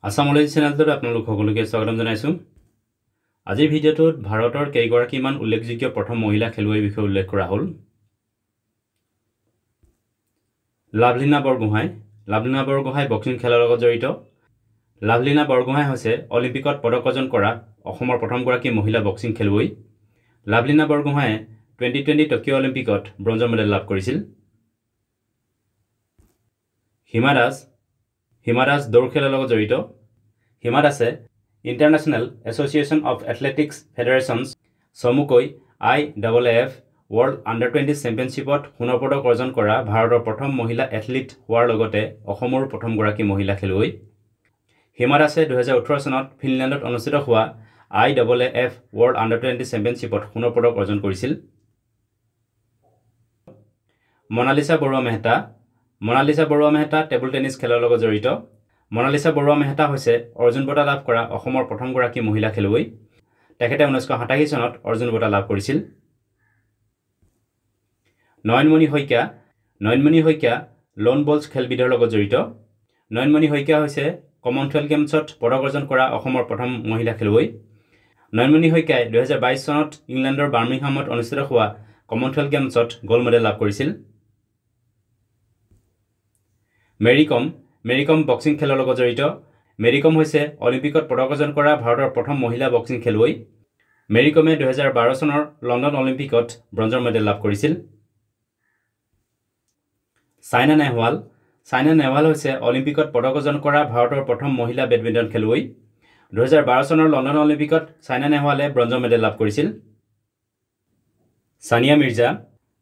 আসামলৈ চেনেলটোত আপোনালোক সকলোকে স্বাগতম জনাইছো। আজিৰ ভিডিঅ'টোত ভাৰতৰ কেইগৰাকীমান উল্লেখযোগ্য প্ৰথম মহিলা খেলুৱৈৰ বিষয়ে উল্লেখ কৰা হ'ল। লাভলীনা বৰগোহাঁই। লাভলীনা বৰগোহাঁই বক্সিং খেলৰ লগত জড়িত। লাভলীনা বৰগোহাঁই হৈছে অলিম্পিকত পদক অৰ্জন কৰা অসমৰ প্ৰথমগৰাকী মহিলা বক্সিং খেলুৱৈ। লাভলীনা বৰগোহাঁয়ে 2020 টকিঅ' অলিম্পিকত ব্ৰঞ্জৰ মেডেল লাভ কৰিছিল। হিমা দাস। হিমা দাস দৌৰ খেলৰ লগত জড়িত। হিমা দাসে ইণ্টাৰনেশ্যনেল এছ'চিয়েশ্যন অফ এথলেটিক্স ফেডাৰেশ্যনছ চমুকৈ IAAF ৱৰ্ল্ড আণ্ডাৰ-20 চেম্পিয়নশ্বিপত সোণৰ পদক অৰ্জন কৰা ভাৰতৰ প্ৰথম মহিলা এথলীট হোৱাৰ লগতে অসমৰো প্ৰথমগৰাকী মহিলা খেলুৱৈ। হিমা দাসে 2018 চনত ফিনলেণ্ডত অনুষ্ঠিত হোৱা IAAF ৱৰ্ল্ড আণ্ডাৰ-20 চেম্পিয়নশ্বিপত সোণৰ পদক অৰ্জন কৰিছিল। মনালিছা বৰুৱা মেহতা। মনালিছা বৰুৱা মেহতা টেবুল টেনিছ খেলৰ লগত জড়িত। মনালিছা বৰুৱা মেহতা হৈছে অৰ্জুন বঁটা লাভ কৰা অসমৰ প্ৰথমগৰাকী মহিলা খেলুৱৈ। তেখেতে 1987 চনত অৰ্জুন বঁটা লাভ কৰিছিল। নয়নমণি শইকীয়া। নয়নমণি শইকীয়া লন বলছ খেলবিধৰ লগত জড়িত। নয়নমণি শইকীয়া হৈছে কমনৱেলথ গেমছত পদক অৰ্জন কৰা অসমৰ প্ৰথম মহিলা খেলুৱৈ। নয়নমণি শইকীয়াই 2022 চনত ইংলেণ্ডৰ বাৰ্মিংহামত অনুষ্ঠিত হোৱা কমনৱেলথ গেমছত গ'ল্ড মেডেল লাভ কৰিছিল। মেৰী কম। মেৰী কম বক্সিং খেলৰ লগত জড়িত। মেৰী কম হৈছে অলিম্পিকত পদক অৰ্জন কৰা ভাৰতৰ প্ৰথম মহিলা বক্সিং খেলুৱৈ। মেৰী কমে 2012 চনৰ লণ্ডন অলিম্পিকত ব্ৰঞ্জৰ মেডেল লাভ কৰিছিল। ছাইনা নেহৱাল। ছাইনা নেহৱাল হৈছে অলিম্পিকত পদক অৰ্জন কৰা ভাৰতৰ প্ৰথম মহিলা বেডমিণ্টন খেলুৱৈ। 2012 চনৰ লণ্ডন অলিম্পিকত ছাইনা নেহৱালে ব্ৰঞ্জৰ মেডেল লাভ কৰিছিল। ছানিয়া মিৰ্জা।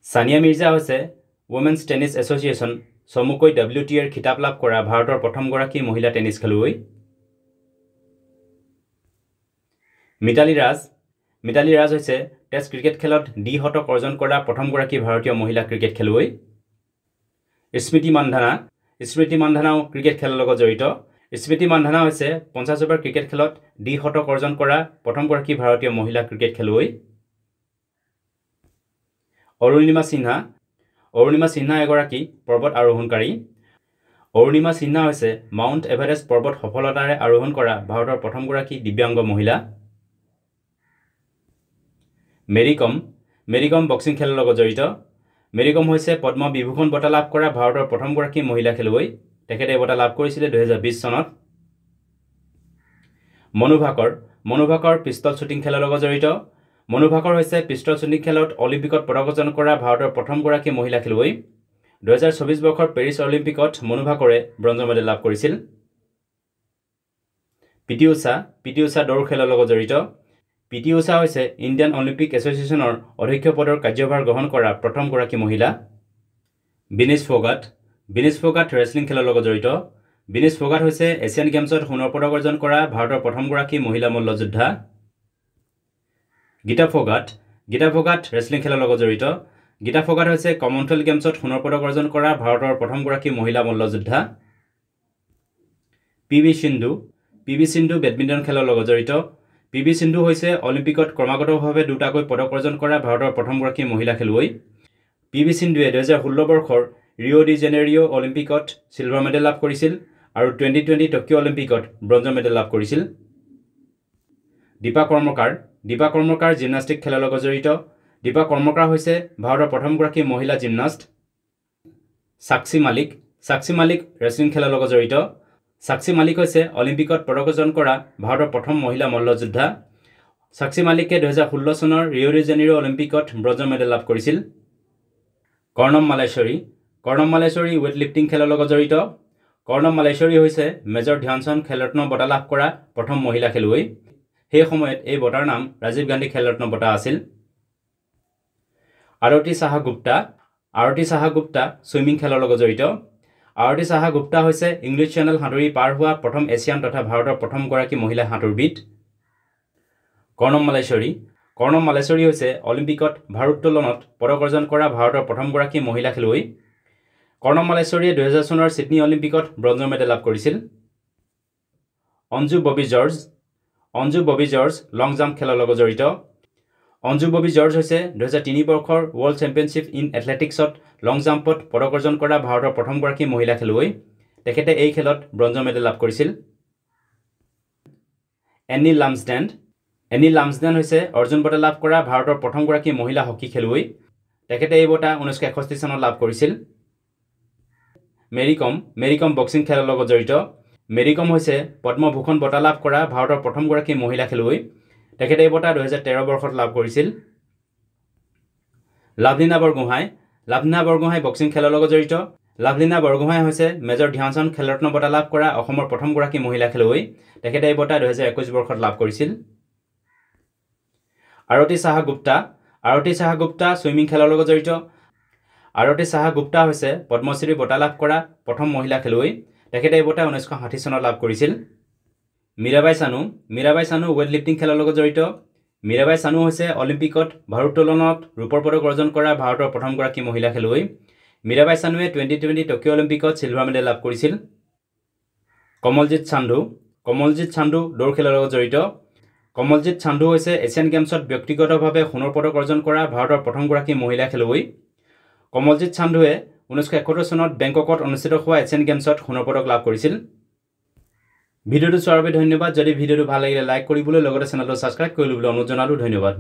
ছানিয়া মিৰ্জা হৈছে ৱমেন্স টেনিছ এছ'চিয়েশ্যন চমুকৈ WTAৰ খিতাপ লাভ কৰা ভাৰতৰ প্ৰথমগৰাকী মহিলা টেনিছ খেলুৱৈ। মিতালী ৰাজ। মিতালী ৰাজ হৈছে টেষ্ট ক্ৰিকেট খেলত শতক অৰ্জন কৰা প্ৰথমগৰাকী ভাৰতীয় মহিলা ক্ৰিকেট খেলুৱৈ। স্মৃতি মান্ধানা। স্মৃতি মান্ধানাও ক্ৰিকেট খেলৰ লগত জড়িত। স্মৃতি মান্ধানা হৈছে 50 অভাৰ ক্ৰিকেট খেলত শতক অৰ্জন কৰা প্ৰথমগৰাকী ভাৰতীয় মহিলা ক্ৰিকেট খেলুৱৈ। অৰুণিমা সিনহা। অৰুণিমা সিনহা এগৰাকী পৰ্বত আৰোহণকাৰী। অৰুণিমা সিনহা হৈছে মাউণ্ট এভাৰেষ্ট পৰ্বত সফলতাৰে আৰোহণ কৰা ভাৰতৰ প্ৰথমগৰাকী দিব্যাংগ মহিলা। মেৰী কম। মেৰী কম বক্সিং খেলৰ লগত জড়িত। মেৰী কম হৈছে পদ্ম বিভূষণ বঁটা লাভ কৰা ভাৰতৰ প্ৰথমগৰাকী মহিলা খেলুৱৈ। তেখেতে বঁটা লাভ কৰিছিলে 2020 চনত। মনু ভাকৰ। মনু ভাকৰ পিষ্টল শ্বুটিং খেলৰ লগত জড়িত। মনু ভাকৰ হৈছে পিষ্টল শ্বুটিং খেলত অলিম্পিকত পদক অৰ্জন কৰা ভাৰতৰ প্ৰথমগৰাকী মহিলা খেলুৱৈ। 2024 বৰ্ষৰ পেৰিছ অলিম্পিকত মনু ভাকৰে ব্ৰঞ্জৰ মেডেল লাভ কৰিছিল। পিটি ঊষা। পিটি ঊষা দৌৰ খেলৰ লগত জড়িত। পিটি ঊষা হৈছে ইণ্ডিয়ান অলিম্পিক এছ'চিয়েশ্যনৰ অধ্যক্ষ পদৰ কাৰ্যভাৰ গ্ৰহণ কৰা প্ৰথমগৰাকী মহিলা। বিনেশ ফোগাট। বিনেশ ফোগাট ৰেছলিং খেলৰ লগত জড়িত। বিনেশ ফোগাট হৈছে এছিয়ান গেমছত সোণৰ পদক অৰ্জন কৰা ভাৰতৰ প্ৰথমগৰাকী মহিলা মল্লযোদ্ধা। গীতা ফোগাট। গীতা ফোগাট ৰেছলিং খেলৰ লগত জড়িত। গীতা ফোগাট হৈছে কমনৱেলথ গেমছত সোণৰ পদক অৰ্জন কৰা ভাৰতৰ প্ৰথমগৰাকী মহিলা মল্লযোদ্ধা। PV Sindhu. PV Sindhu badminton খেলৰ লগত জড়িত। PV সিন্ধু হৈছে অলিম্পিকত ক্ৰমাগতভাৱে দুটাকৈ পদক অৰ্জন কৰা ভাৰতৰ প্ৰথমগৰাকী মহিলা খেলুৱৈ। PV সিন্ধুৱে 2016 বৰ্ষৰ ৰিঅ' ডি জেনেৰিঅ' অলিম্পিকত চিলভাৰ মেডেল লাভ কৰিছিল আৰু 2020 টকিঅ' অলিম্পিকত ব্ৰঞ্জৰ মেডেল লাভ কৰিছিল। দীপা কৰ্মকাৰ। দীপা কৰ্মকাৰ জিমনাষ্টিক খেলৰ লগত জড়িত। দীপা কৰ্মকাৰ হৈছে ভাৰতৰ প্ৰথমগৰাকী মহিলা জিমনাষ্ট। সাক্ষী মালিক। সাক্ষী মালিক ৰেছলিং খেলৰ লগত জড়িত। সাক্ষী মালিক হৈছে অলিম্পিকত পদক অৰ্জন কৰা ভাৰতৰ প্ৰথম মহিলা মল্লযোদ্ধা। সাক্ষী মালিকে 2016 চনৰ ৰিঅ' ডি জেনেৰিঅ' অলিম্পিকত ব্ৰঞ্জৰ মেডেল লাভ কৰিছিল। কৰ্ণম মালেশ্বৰী। কৰ্ণম মালেশ্বৰী ৱেইট লিফটিং খেলৰ লগত জড়িত। কৰ্ণম মালেশ্বৰী হৈছে মেজৰ ধ্যানচান্দ খেলৰত্ন বঁটা লাভ কৰা প্ৰথম মহিলা খেলুৱৈ। সেই সময়ত এই বঁটাৰ নাম ৰাজীৱ গান্ধী খেলৰত্ন বঁটা আছিল। আৰতি সাহা গুপ্তা। আৰতি সাহা গুপ্তা ছুইমিং খেলৰ লগত জড়িত। আৰতি সাহা গুপ্তা হৈছে ইংলিছ চেনেল সাঁতুৰি পাৰ হোৱা প্ৰথম এছিয়ান তথা ভাৰতৰ প্ৰথমগৰাকী মহিলা সাঁতোৰবিদ। কৰ্ণম মালেশ্বৰী। কৰ্ণম মালেশ্বৰী হৈছে অলিম্পিকত ভাৰোত্তোলনত পদক অৰ্জন কৰা ভাৰতৰ প্ৰথমগৰাকী মহিলা খেলুৱৈ। কৰ্ণম মালেশ্বৰীয়ে 2000 চনৰ ছিডনী অলিম্পিকত ব্ৰঞ্জৰ মেডেল লাভ কৰিছিল। অঞ্জু ববী জৰ্জ। অঞ্জু ববী জৰ্জ লং জাম্প খেলৰ লগত জড়িত। অঞ্জু ববী জৰ্জ হৈছে 2003 বৰ্ষৰ ৱৰ্ল্ড চেম্পিয়নশ্বিপ ইন এথলেটিক্সত লং জাম্পত পদক অৰ্জন কৰা ভাৰতৰ প্ৰথমগৰাকী মহিলা খেলুৱৈ। তেখেতে এই খেলত ব্ৰঞ্জৰ মেডেল লাভ কৰিছিল। এনি লামছডেন। এনি লামছডেন হৈছে অৰ্জুন বঁটা লাভ কৰা ভাৰতৰ প্ৰথমগৰাকী মহিলা হকী খেলুৱৈ। তেখেতে এই বঁটা 1961 চনত লাভ কৰিছিল। মেৰী কম বক্সিং খেলৰ লগত জড়িত। মেৰী কম হৈছে পদ্মভূষণ বঁটা লাভ কৰা ভাৰতৰ প্ৰথমগৰাকী মহিলা খেলুৱৈ। তেখেতে এই বঁটা 2013 বৰ্ষত লাভ কৰিছিল। লাভলীনা বৰগোহাঁই বক্সিং খেলৰ লগত জড়িত। লাভলীনা বৰগোহাঁই হৈছে মেজৰ ধ্যানচান্দ খেলৰত্ন বঁটা লাভ কৰা অসমৰ প্ৰথমগৰাকী মহিলা খেলুৱৈ। তেখেতে এই বঁটা 2021 বৰ্ষত লাভ কৰিছিল। আৰতী সাহা গুপ্তা ছুইমিং খেলৰ লগত জড়িত। আৰতী সাহা গুপ্তা হৈছে পদ্মশ্ৰী বঁটা লাভ কৰা প্ৰথম মহিলা খেলুৱৈ। তেখেতে এই বঁটা 1960 চনত লাভ কৰিছিল। মীৰাবাই চানু ৱেইট লিফটিং খেলৰ লগত জড়িত। মীৰাবাই চানু হৈছে অলিম্পিকত ভাৰোত্তোলনত ৰূপৰ পদক অৰ্জন কৰা ভাৰতৰ প্ৰথমগৰাকী মহিলা খেলুৱৈ। মীৰাবাই চানুৱে 2020 টকিঅ' অলিম্পিকত চিলভাৰ মেডেল লাভ কৰিছিল। কমলজিৎ চান্দু দৌৰ খেলৰ লগত জড়িত। কমলজিৎ চান্দু হৈছে এছিয়ান গেমছত ব্যক্তিগতভাৱে সোণৰ পদক অৰ্জন কৰা ভাৰতৰ প্ৰথমগৰাকী মহিলা খেলুৱৈ। কমলজিৎ চান্দুৱে 1971 চনত বেংককত অনুষ্ঠিত হোৱা এছিয়ান গেমছত সোণৰ পদক লাভ কৰিছিল। ভিডিঅ'টো চোৱাৰ বাবে ধন্যবাদ। যদি ভিডিঅ'টো ভাল লাগিলে লাইক কৰিবলৈ লগতে চেনেলটো ছাবস্ক্ৰাইব কৰি ল'বলৈ অনুৰোধ জনালোঁ। ধন্যবাদ।